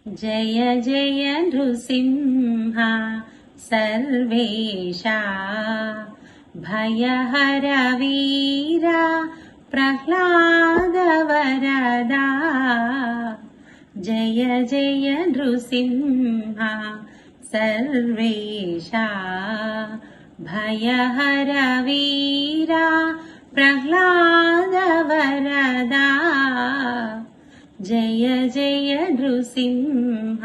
जय जय नृसिंह सर्वेशा भयहर वीरा प्रह्लाद वरदा। जय जय नृसिंह सर्वेशा भयहर वीरा प्रह्लाद वरदा। जय जय नृसिंह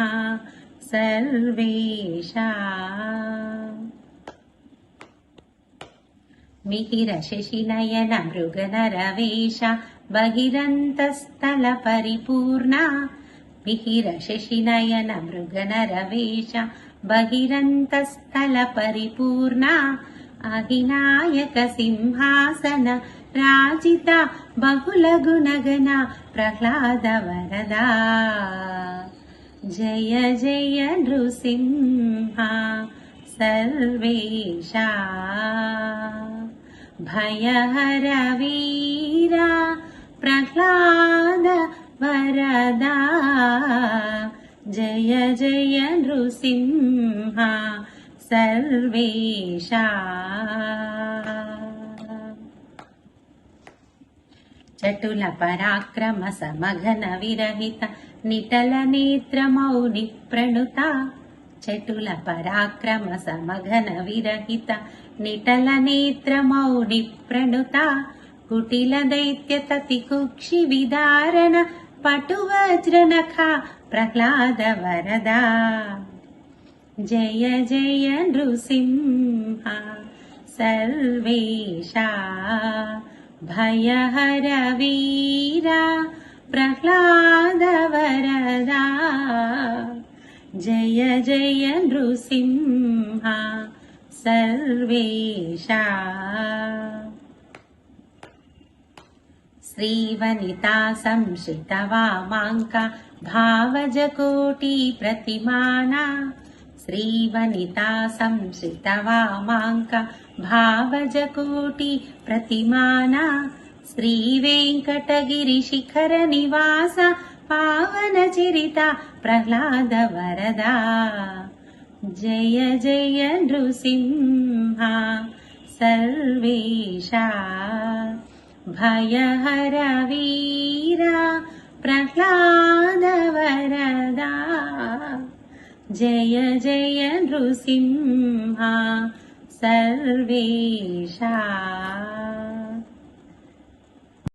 सर्वेशा। मिहिर शशिनयन मृगनरवेश बहिरन्तस्थल परिपूर्णा। मिहिर शशिनयन मृगनरवेश बहिरन्तस्थल परिपूर्णा। अहिनायक सिंहासन राजिता बहुल गुणगना प्रह्लाद वरदा। जय जय नृसिंह सर्वेशा भयहर वीरा प्रह्लाद वरदा। जय जय नृसिंह सर्वेशा। चटुल पराक्रम समघन विरहित निटल नेत्र मौनि प्रणुता। चटुल पराक्रम समघन विरहित निटल नेत्र मौनि प्रणुता। कुटिल दैत्य तति कुक्षि विदारण पटु वज्रनखा प्रह्लाद वरदा। जय जय नृसिंह सर्वेशा भयहर वीरा प्रह्लाद वरदा। जय जय नृसिंह सर्वेशा। श्रीवनिता संश्रित वामाङ्का भावज कोटि प्रतिमाना। श्रीवनिता संश्रित वामाङ्का भावज कोटि प्रतिमाना। श्रीवेङ्कटगिरि शिखर निवास पावन चरिता प्रह्लाद वरदा। जय जय नृसिंह सर्वेशा भयहर वीरा प्रह्लाद वरदा। जय जय नृसिंह सर्वेशा।